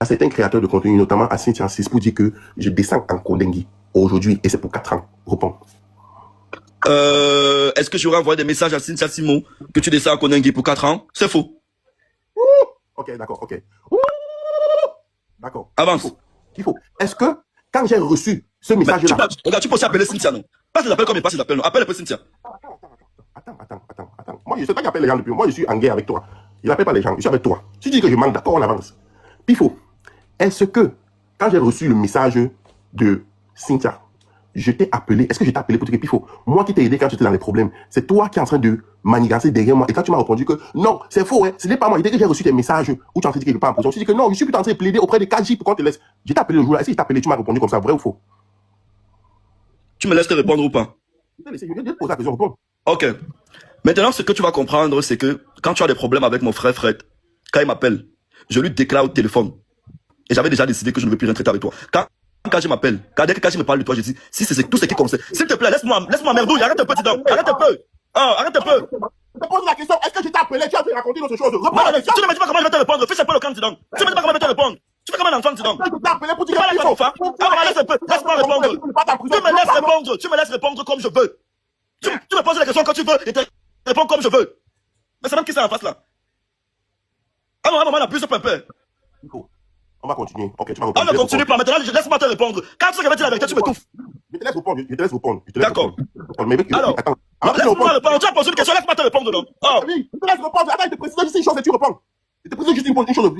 à certains créateurs de contenu, notamment à Cynthia 6, pour dire que je descends en Kondengi aujourd'hui et c'est pour 4 ans. Réponds. Est-ce que j'aurais envoyé des messages à Cynthia Simon que tu descends à Kondengi pour 4 ans? C'est faux. Ok, d'accord, ok. D'accord. Avance. Il faut. Est-ce que, quand j'ai reçu ce message-là... Regarde, tu peux aussi appeler Cynthia, non? Pas les appels comme il passe les appels, non? Appelle un peu Cynthia. Attends. Moi, je ne sais pas qui appelle les gens depuis. Moi, je suis en guerre avec toi. Il n'appelle pas les gens, je suis avec toi. Si tu dis que je manque, d'accord, on avance. Pifo, est-ce que, quand j'ai reçu le message de Cynthia, je t'ai appelé, est-ce que je t'ai appelé pour te dire, Pifo, moi qui t'ai aidé quand j'étais dans les problèmes, c'est toi qui es en train de manigancer derrière moi. Et quand tu m'as répondu que non, c'est faux, hein, ce n'est pas moi. Et dès que j'ai reçu tes messages où tu es en train de dire que je pas en prison, je dis que non, je suis plutôt en train de plaider auprès de KJ pour qu'on te laisse. Je t'ai appelé le jour-là. Est-ce que je t'ai appelé, tu m'as répondu comme ça, vrai ou faux? Tu me laisses te répondre ou pas? Je vais te poser la question, réponds. Ok. Maintenant, ce que tu vas comprendre, c'est que quand tu as des problèmes avec mon frère Fred, quand il m'appelle, je lui déclare au téléphone. Et j'avais déjà décidé que je ne veux plus rien traiter avec toi. Quand je m'appelle, dès que je me parle de toi, je dis, si c'est tout ce qui concerne, s'il te plaît, laisse-moi merdouille, arrête un peu, dis donc, arrête un peu. Arrête un peu. Je te pose la question, est-ce que je t'ai appelé, tu as raconté d'autres choses? Tu ne me dis pas comment je vais te répondre, fais un peu le camp, dis donc. Tu ne me dis pas comment je vais te répondre. Tu fais comme un enfant, dis donc. Je t'ai appelé pour dire que laisse un peu, laisse-moi répondre. Tu me laisses répondre comme je veux. Tu me poses la question quand tu veux et tu réponds comme je veux. Mais c'est même qui c'est en face là. À un moment, la plus, c'est pas un peu. On va continuer. Ok, tu vas répondre. On ne continue pas. Maintenant, laisse-moi te répondre. Quand tu vas dire la vérité, tu me touffes. Je te laisse répondre. D'accord. Alors, laisse-moi répondre. Tu as posé une question, laisse-moi te répondre, non? Oui, je te laisse répondre. Attends, je te précise juste une chose et tu réponds. Je te précise juste une chose.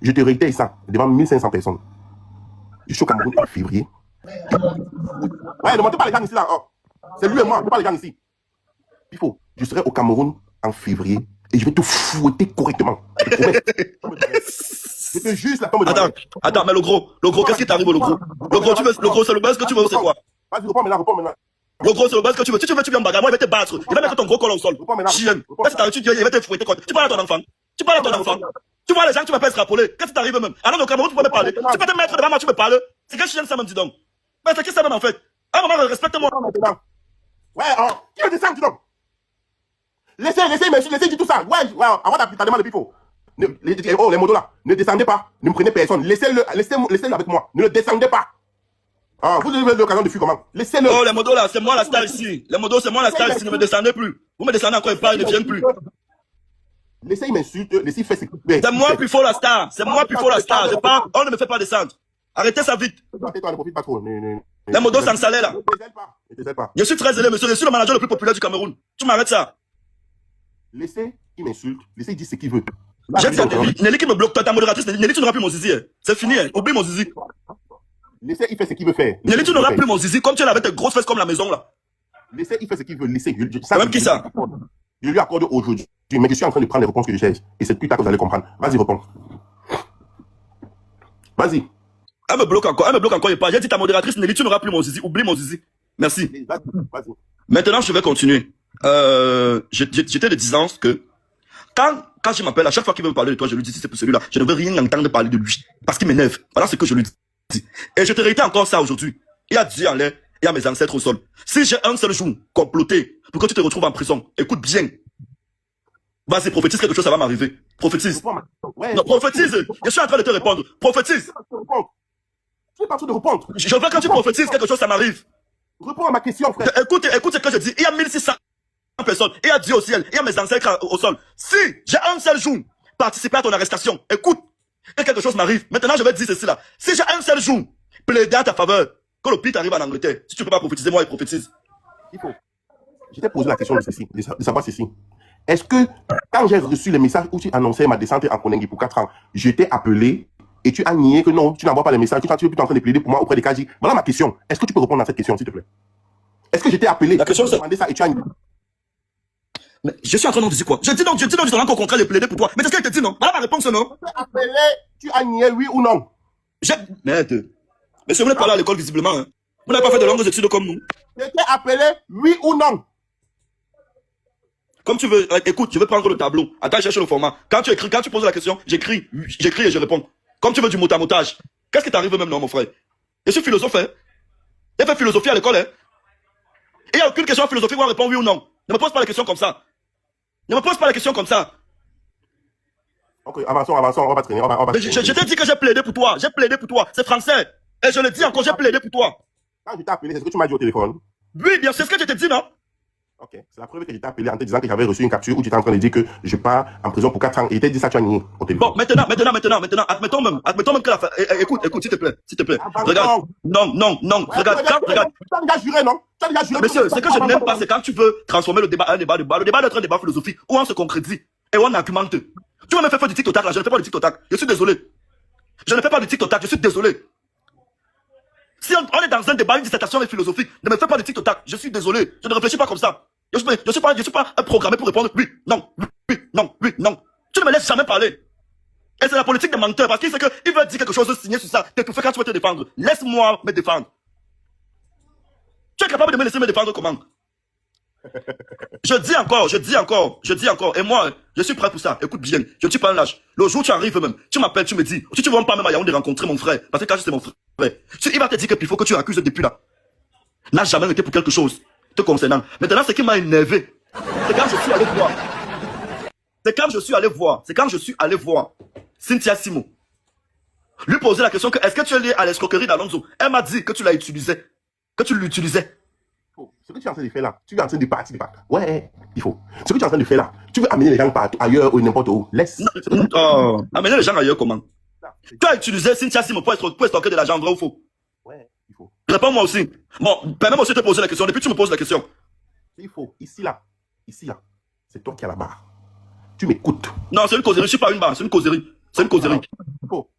Je te réitère ça devant 1500 personnes. Je suis au Cameroun en février. Ouais, ne montez pas les gens ici là. C'est lui et moi, ne pas les gens ici. Je serai au Cameroun en février et je vais te fouetter correctement. Je te jure, la tombe de Attends, mais le gros, qu'est-ce qui t'arrive, le gros? Le gros, c'est le buzz que tu veux, c'est quoi? Vas-y, réponds maintenant. Le gros, c'est le buzz que tu veux. Si tu veux, tu viens me bagarrer, moi, il va te battre. Il va mettre ton gros col au sol. Chien. Qu'est-ce que t'arrive? Il va te fouetter quoi? Tu parles à ton enfant. Tu vois les gens que tu vas pas extrapoler. Qu'est-ce qui t'arrive même? Alors, au Cameroun, tu peux me parler. Tu peux te mettre devant moi, tu me parles. C'est quel chien ça même, dis donc? Mais c'est qui ça même, en fait? À un moment, respecte-moi. Ouais, qui veut descendre, dis donc? Laissez dire tout ça. Ouais, avant d'appeler le pifo. Les motos là, ne descendez pas, ne me prenez personne. Laissez-le avec moi. Ne le descendez pas. Vous avez l'occasion de fuir comment? Laissez-le. Oh, les motos là, c'est moi la star ici. Les motos, c'est moi la star ici. Ne me descendez plus. Vous me descendez encore, ils ne viennent plus. Laissez-il m'insulte, laissez-il faire ce qu'il fait. C'est moi puis faut la star. C'est moi puis faut la star. Je pars, on ne me fait pas descendre. Arrêtez ça vite. Ne profite pas trop. Les motos sans salaire là. Je suis très zélé, monsieur. Je suis le manager le plus populaire du Cameroun. Tu m'arrêtes ça. Laissez, il m'insulte, laissez, il dit ce qu'il veut. J'ai dit à Nelly qui me bloque, ta modératrice, Nelly, tu n'auras plus mon zizi. C'est fini, oublie mon zizi. Laissez, il fait ce qu'il veut faire. Nelly, tu n'auras plus mon zizi, comme tu es là avec tes grosses fesses comme la maison là. Laissez, il fait ce qu'il veut, laissez. C'est même qui ça? Je lui accorde aujourd'hui, mais je suis en train de prendre les réponses que je cherche. Et c'est plus tard que vous allez comprendre. Vas-y, réponds. Vas-y. Elle me bloque encore, il parle. J'ai dit ta modératrice, Nelly, tu n'auras plus mon zizi, oublie mon zizi. Merci. Vas-y. Maintenant, je vais continuer. J'étais de disance que quand je m'appelle, à chaque fois qu'il veut me parler de toi, je lui dis si c'est pour celui-là, je ne veux rien entendre parler de lui. Parce qu'il m'énerve. Voilà ce que je lui dis. Et je te réitère encore ça aujourd'hui. Il y a Dieu en l'air, il y a mes ancêtres au sol. Si j'ai un seul jour comploté pour que tu te retrouves en prison, écoute bien. Vas-y, prophétise quelque chose, ça va m'arriver. Prophétise. Non, prophétise. Je suis en train de te répondre. Prophétise. Je suis pas en train de répondre. Je veux quand tu prophétises quelque chose, ça m'arrive. Réponds à ma question, frère. Écoute ce que je dis. Il y a 1600 personnes. Il y a Dieu au ciel. Il y a mes ancêtres au sol. Si j'ai un seul jour participé à ton arrestation, écoute, que quelque chose m'arrive. Maintenant, je vais te dire ceci là. Si j'ai un seul jour plaidé en ta faveur, que le pire t'arrive en Angleterre, si tu ne peux pas prophétiser, moi, il prophétise. Je t'ai posé la question de savoir ceci. Est-ce que quand j'ai reçu les messages où tu annonçais ma descente en Kondengi pour 4 ans, je t'ai appelé et tu as nié que non, tu n'envoies pas les messages, tu es plutôt en train de plaider pour moi auprès des KJ. Voilà ma question. Est-ce que tu peux répondre à cette question, s'il te plaît? Est-ce que je t'ai appelé? La question, c'est... demandé ça et tu as nié? Mais je suis en train de dire quoi? Je dis non, je t'ai encore contrat de plaider pour toi. Mais c'est ce qu'elle te dit, non? Voilà ma réponse, non? Je t'ai appelé, tu as nié, oui ou non? Merde. Mais si vous n'êtes pas là à l'école, visiblement, hein. Vous n'avez pas fait de longues études comme nous. Je t'ai appelé, oui ou non? Comme tu veux, écoute, je vais prendre le tableau. Attends, cherche le format. Quand tu poses la question, j'écris et je réponds. Comme tu veux du mot à motage. Qu'est-ce qui t'arrive même, non, mon frère? Je suis philosophe, hein. J'ai fait philosophie à l'école, hein. Et il n'y a aucune question en philosophie où on répond oui ou non. Ne me pose pas la question comme ça. Ne me pose pas la question comme ça. Ok, avançons, on va pas traîner, on va Mais je t'ai dit que j'ai plaidé pour toi. J'ai plaidé pour toi. C'est français. Et je le dis encore, j'ai plaidé pour toi. Quand je t'ai appelé, c'est ce que tu m'as dit au téléphone. Oui, bien sûr, c'est ce que je t'ai dit, non? Ok, c'est la preuve que je t'ai appelé en te disant que j'avais reçu une capture où tu étais en train de dire que je pars en prison pour 4 ans. Et il t'a dit ça, tu as nié au téléphone. Bon, maintenant, admettons même que la fin. Écoute, s'il te plaît. Regarde. Non. Ouais, Regarde, regarde. tu as déjà juré, non? Tu as déjà juré. Monsieur, ce que je n'aime pas, c'est quand tu veux transformer le débat en un débat de bar. Le débat doit être un débat philosophique où on se concrétise et on argumente. Tu vas me faire du tic-tac là, je ne fais pas du tic-tac. Je suis désolé. Je ne fais pas du tic-tac, je suis désolé. Si on est dans un débat, une dissertation philosophique, ne me fais pas de tic-tac, je suis désolé. Je ne réfléchis pas comme ça. Je suis pas programmé pour répondre oui, non. Tu ne me laisses jamais parler. Et c'est la politique des menteurs, parce qu'il sait qu'il veut dire quelque chose, signer sur ça, t'étouffer quand tu veux te défendre. Laisse-moi me défendre. Tu es capable de me laisser me défendre comment? Je dis encore, et moi, je suis prêt pour ça. Écoute bien, je ne suis pas un lâche. Le jour où tu arrives même, tu m'appelles, tu me dis, si tu veux pas même à Yaoundé rencontrer mon frère, parce que quand c'est mon frère, il va te dire que il faut que tu accuses depuis là. N'a jamais été pour quelque chose te concernant. Maintenant, ce qui m'a énervé, c'est quand je suis allé voir. C'est quand je suis allé voir Cynthia Simon. Lui poser la question que est-ce que tu es lié à l'escroquerie d'Alonso? Elle m'a dit que tu l'as utilisé, que tu l'utilisais. Ce que tu es en train de faire là, tu es en train de partir. Ouais, il faut. Ce que tu es en train de faire là, tu veux amener les gens partout, ailleurs ou n'importe où. Laisse. Amener les gens ailleurs comment? Tu as utilisé Cynthia Simon pour escroquer de l'argent, vrai ou faux? Ouais, il faut. Réponds-moi aussi. Bon, permets-moi aussi de te poser la question. Depuis tu me poses la question. Il faut. Ici là. C'est toi qui as la barre. Tu m'écoutes. Non, c'est une causerie. Je suis pas une barre. C'est une causerie. Il faut.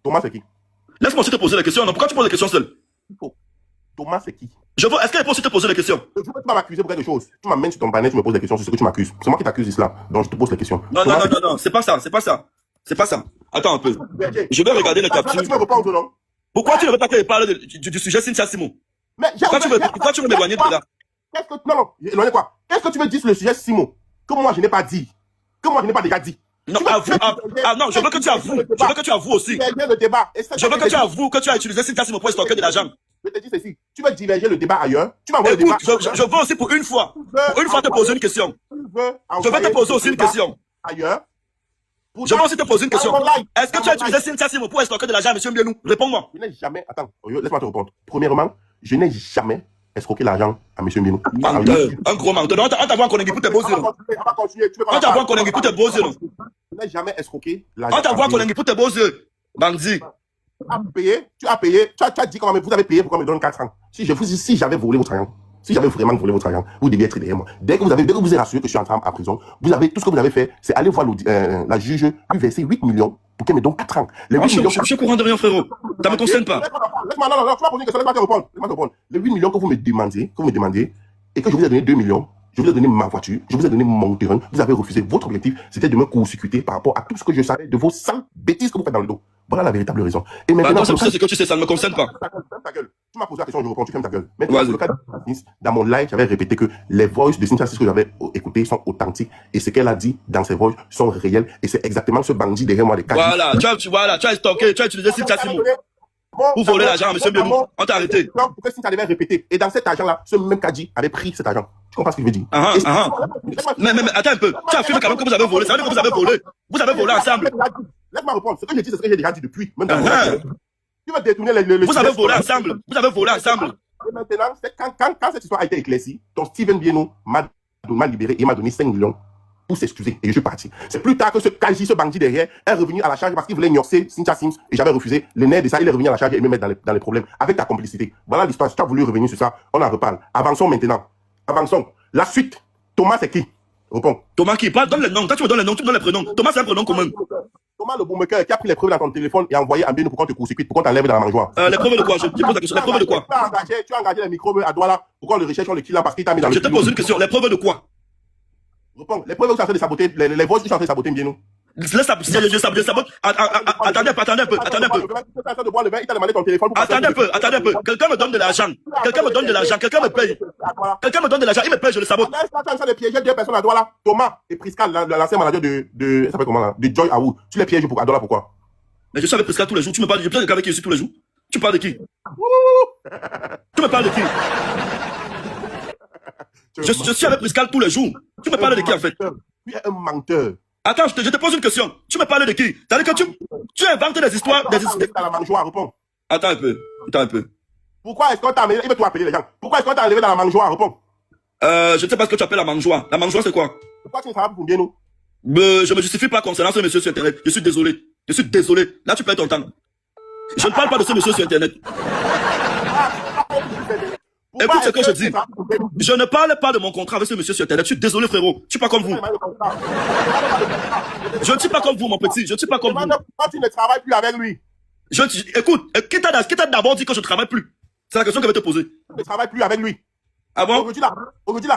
Thomas, c'est qui? Laisse-moi aussi te poser la question. Non, pourquoi tu poses la question seul? Il faut. Thomas, c'est qui? Est-ce qu'elle peut aussi te poser la question? Je veux que tu vas m'accuser pour quelque chose. Tu m'amènes sur ton panel, tu me poses des questions sur ce que tu m'accuses. C'est moi qui t'accuse là. Donc je te pose la question. Non. C'est pas ça. Attends un peu. Je vais regarder les captures. Pourquoi tu ne veux pas qu'elle parle du sujet Cynthia Simon? Pourquoi tu veux m'éloigner de là? Non, éloigner quoi? Qu'est-ce que tu veux dire sur le sujet Simon? Que moi je n'ai pas dit. Que moi je n'ai pas déjà dit. Non, non, je veux que tu avoues. Je veux que tu avoues aussi. Je veux que tu avoues que tu as utilisé Cynthia Simon pour stocker de l'argent. Je te dis ceci. Tu veux diverger le débat ailleurs. Tu m'envoies le débat. Je veux aussi pour une fois. Pour une fois te poser une question. Je vais te poser aussi une question. Ailleurs. Je vais aussi te poser une question. Est-ce que tu as utilisé Cynthia Simon pour escroquer de l'argent à M. Mbienou? Réponds-moi. Je n'ai jamais. Attends, laisse-moi te répondre. Premièrement, je n'ai jamais escroqué l'argent à M. Mbienou. Menteur. Un gros menteur. On t'avoue qu'on écoute tes beaux yeux. On t'avoue qu'on écoute tes beaux yeux. Je n'ai jamais escroqué l'argent. On t'avoue qu'on écoute tes beaux yeux. Bandit. Tu as payé. Tu as dit comment vous avez payé pour qu'on me donne 4 ans. Si j'avais volé votre argent. Si j'avais vraiment volé votre argent, vous deviez être derrière moi. Dès que vous êtes rassuré que je suis entré en prison, tout ce que vous avez fait, c'est aller voir la juge, lui verser 8 millions pour qu'elle me donne 4 ans. Les 8 millions. Je suis au courant de rien, frérot. Ça me concerne pas. Laisse-moi, non, tu m'as posé une question, laisse-moi te répondre. Les 8 millions que vous me demandiez, et que je vous ai donné 2 millions, je vous ai donné ma voiture, je vous ai donné mon terrain, vous avez refusé. Votre objectif, c'était de me court-circuiter par rapport à tout ce que je savais de vos sales bêtises que vous faites dans le dos. Voilà la véritable raison. Et maintenant, c'est ce que tu sais, ça ne me concerne pas. Ta gueule. Tu m'as posé la question, je réponds, tu fermes ta gueule. Maintenant, le cas de dans mon live, j'avais répété que les voices de Cynthia que j'avais écoutées sont authentiques et ce qu'elle a dit dans ses voices sont réels et c'est exactement ce bandit derrière moi, les cas. Voilà, tu as stocké, tu as utilisé Cynthia Simon pour voler l'argent à M. Mbienou. On t'a arrêté. Pour que Cynthia devait répéter. Et dans cet argent-là, ce même Kadi avait pris cet argent. Tu comprends ce que je veux dire? Mais attends un peu. Tu affirmes quand même que vous avez volé. Ça veut dire que vous avez volé. Vous avez volé ensemble. Laisse-moi répondre. Ce que je dis, c'est ce que j'ai déjà dit depuis. Même dans tu vas détourner le vous avez volé ensemble. Vous avez volé ensemble. Et maintenant, quand cette histoire a été éclaircie, ton Steven Mbienou m'a libéré et m'a donné 5 millions pour s'excuser. Et je suis parti. C'est plus tard que ce Kaji, ce bandit derrière, est revenu à la charge parce qu'il voulait ignorer Cynthia Sims et j'avais refusé. Le nerf de ça, il est revenu à la charge et me mettre dans les problèmes avec ta complicité. Voilà l'histoire. Si tu as voulu revenir sur ça, on en reparle. Avançons maintenant. Avançons. La suite. Thomas, c'est qui? Réponds. Thomas qui? Donne le nom. Quand tu me donnes le nom, tu me donnes les prénoms. Thomas, c'est un prénom commun. Thomas le Boumeker qui a pris les preuves dans ton téléphone et envoyé à Mbienou pour qu'on te court-circuite, pour qu'on t'enlève dans la mangeoire. Les preuves de quoi? Je te pose la question. Les preuves de quoi? Tu as engagé les microbes à Douala pour qu'on le recherche, on le kill parce qu'il t'a mis dans le. Je te pose une question. Les preuves de quoi? Réponds. Les preuves où tu es en train de saboter, les voix où tu es en train de saboter Mbienou. Je sabote. Attendez un peu. Tu es en train de boire le vin, il t'a demandé ton téléphone. Attendez un peu. Quelqu'un me donne de l'argent. Quelqu'un me paye. Quelqu'un me donne de l'argent, il me paye, je le sabote. Laisse-moi en train de piéger 2 personnes à Douala. Thomas et Priscal, l'ancien manager de, ça s'appelle comment là? De Joy Aoud. Tu les pièges à Douala, pourquoi? Mais je suis avec Priscal tous les jours. Tu me parles de quelqu'un avec qui je suis tous les jours. Tu parles de qui? Tu me parles de qui? Je suis avec Priscal tous les jours. Tu me parles de qui en fait? Tu es un menteur. Attends, je te pose une question. Tu me parles de qui? C'est-à-dire que tu inventes des histoires. Dans la mangeoire, réponds. Attends un peu. Attends un peu. Pourquoi est-ce qu'on t'a enlevé? Il veut tout appeler les gens. Pourquoi est-ce qu'on t'a enlevé dans la mangeoire? Réponds. Je ne sais pas ce que tu appelles la mangeoire. La mangeoire, c'est quoi? Pourquoi tu ne travailles pas pour bien nous? Je me justifie pas concernant ce monsieur sur Internet. Je suis désolé. Je suis désolé. Là, tu perds ton temps. Je ne parle pas de ce monsieur sur Internet. Écoute ce que je dis. Je ne parle pas de mon contrat avec ce monsieur sur Internet. Je suis désolé, frérot. Je suis pas comme vous. Je ne suis pas comme vous, mon petit. Je ne suis pas comme vous. Pourquoi tu ne travailles plus avec lui? Écoute, qui t'a d'abord dit que je ne travaille plus? C'est la question que je vais te poser. Tu ne travailles plus avec lui. Ah bon? Aujourd'hui, là,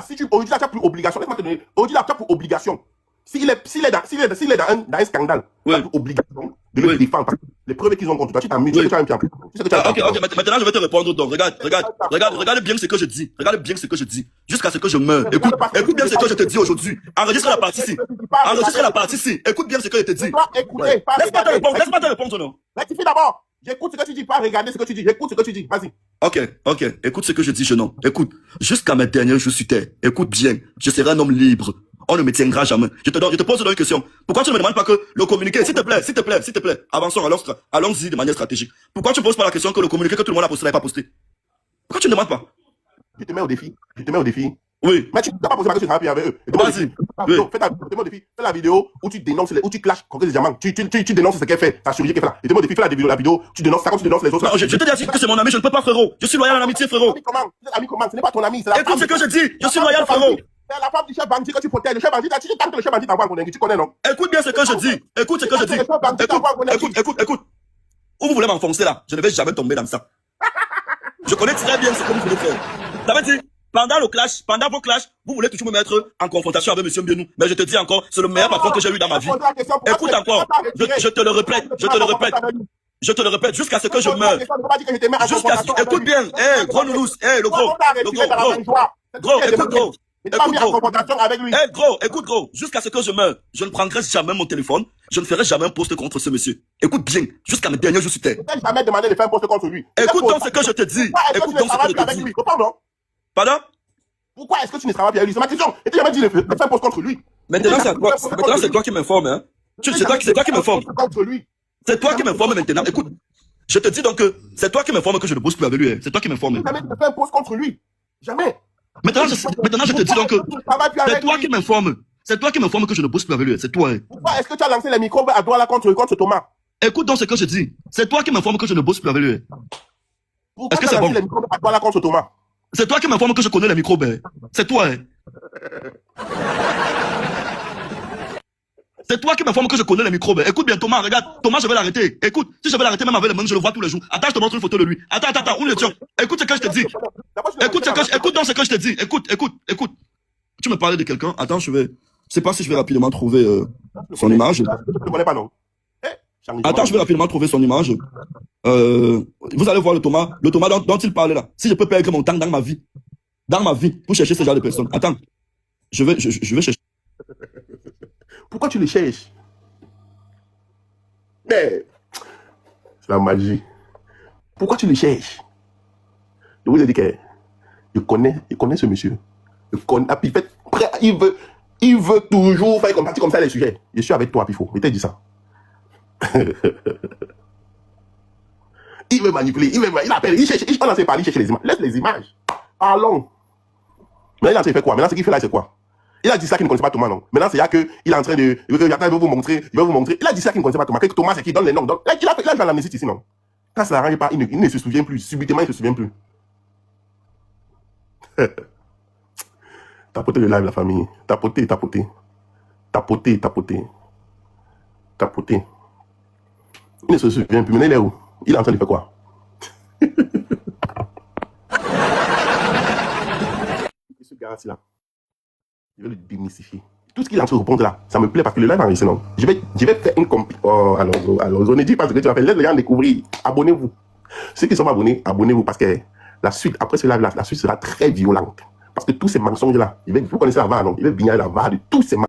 tu n'as plus obligation. Laisse-moi te donner. Aujourd'hui, là, tu as plus obligation. S'il est dans un scandale, tu as plus obligation de le défendre. Parce que les preuves qu'ils ont contre toi, tu t'amuses. Tu sais que tu as un pied en plus. Ok. Maintenant, je vais te répondre. Donc, regarde bien ce que je dis. Regarde bien ce que je dis. Jusqu'à ce que je meure. Écoute bien ce que je te dis aujourd'hui. Enregistre la partie ici. Enregistre la partie ici. Écoute bien ce que je te dis. Laisse-moi te répondre, non? Rectifie d'abord. J'écoute ce que tu dis, pas regarder ce que tu dis. J'écoute ce que tu dis. Vas-y. Ok. Écoute ce que je dis, jeune homme. Écoute. Jusqu'à mes derniers jours sur terre. Écoute bien. Je serai un homme libre. On ne me tiendra jamais. Je te pose une question. Pourquoi tu ne me demandes pas que le communiqué, s'il te plaît. Avançons, allons-y de manière stratégique. Pourquoi tu ne poses pas la question que le communiqué que tout le monde a posté n'est pas posté? Pourquoi tu ne demandes pas? Je te mets au défi. Oui. Mais tu n'as pas posé la question, tu travailles avec eux. Vas-y. Fais-moi au défi. Fais la vidéo où tu dénonces, où tu clashes contre les diamants. Tu dénonces ce qu'elle fait, ta chirurgie qu'elle fait là. Et fais-moi au défi, fais la vidéo, tu dénonces ça comme tu dénonces les autres. Non, je te dis que c'est mon ami, je ne peux pas, frérot. Je suis loyal en amitié, frérot. Ami comment? Ce n'est pas ton ami, c'est la Écoute ce que je dis. Je suis loyal, frérot. C'est la femme du chef bandit que tu protèges. Le chef bandit, tu tant que le chef bandit t'envoie un condamné, tu connais, non? Écoute bien ce que je dis. Écoute ce que je dis. Écoute. Où vous voulez m'enfoncer là? Je ne vais jamais tomber dans ça. Je connais très bien ce que vous voulez faire. Ça veut dire, pendant vos clashs, vous voulez toujours me mettre en confrontation avec monsieur Mbienou. Mais je te dis encore, c'est le meilleur patron que j'ai eu dans ma vie. Écoute encore. Je te le répète. Jusqu'à ce que je meure. Écoute bien. Gros nounous. Le gros. Écoute gros. Jusqu'à ce que je meure. Je ne prendrai jamais mon téléphone. Je ne ferai jamais un post contre ce monsieur. Écoute bien. Jusqu'à mes derniers jours sur terre. Je n'ai jamais demandé de faire un post contre lui. Écoute donc ce que je te dis. Pardon? Pourquoi est-ce que tu ne travailles plus avec lui? C'est ma question. Et tu n'as jamais dit de faire un post contre lui. Maintenant, c'est toi qui m'informe, hein. C'est toi qui m'informe. C'est toi qui m'informe maintenant. Écoute, je te dis donc que c'est toi qui m'informe que je ne bosse plus avec lui. Hein. C'est toi qui m'informe. Jamais de faire un post contre lui. Jamais. Maintenant, je te dis donc que c'est toi qui m'informe. C'est toi qui m'informe que je ne bosse plus avec lui. C'est toi. Hein. Pourquoi est-ce que tu as lancé les microbes à toi là contre Thomas? Écoute donc ce que je dis. C'est toi qui m'informe que je ne bosse plus avec lui. Pourquoi tu as lancé les microbes à toi là contre Thomas? C'est toi qui m'informe que je connais les microbes. Hein. C'est toi. Hein. C'est toi qui m'informe que je connais les microbes. Écoute bien, Thomas, regarde. Thomas, je vais l'arrêter. Écoute, si je vais l'arrêter même avec les mains, je le vois tous les jours. Attends, je te montre une photo de lui. Attends, où le tient? Écoute ce que je te dis. Écoute donc ce que je te dis. Écoute. Tu me parlais de quelqu'un. Attends, je sais pas si je vais rapidement trouver son image. Je ne connais pas, non. Attends, je vais rapidement trouver son image. Vous allez voir le Thomas dont il parle là. Si je peux perdre mon temps dans ma vie, pour chercher ce genre de personnes. Attends, je vais chercher. Pourquoi tu les cherches? Mais c'est la magie. Pourquoi tu les cherches? Je vous ai dit que je connais ce monsieur. Il veut toujours faire comme ça les sujets. Je suis avec toi, Pifo. Je t'ai dit ça. Il veut manipuler, il appelle, il cherche, on en sait pas, il cherche les images. Laisse les images. Parlons. Mais il a fait quoi? Maintenant, ce qu'il fait là, c'est quoi? Il a dit ça qu'il ne connaissait pas Thomas, non? Maintenant, c'est là qu'il est en train de. Il veut vous montrer. Il a dit ça qu'il ne connaissait pas Thomas. Que Thomas, c'est qui donne les noms. Donc, là, il a fait l'amnésie ici, non? Quand ça n'arrange pas, il ne se souvient plus. Subitement, il ne se souvient plus. Tapotez le live, la famille. Tapotez. Il ne se souvient plus. Maintenant, il est où? Il est en train de faire quoi? Ce gars-là, je vais le démystifier. Tout ce qu'il est en train de répondre là, ça me plaît parce que le live est enregistré, non? Je vais faire une compil. Oh, alors, on ne dit pas ce que tu vas faire. Laisse les gens découvrir. Abonnez-vous. Ceux qui sont abonnés, abonnez-vous parce que la suite, après ce live-là, la suite sera très violente. Parce que tous ces mensonges-là, vous connaissez la VAR, non? Il va venir la VAR de tous ces mensonges.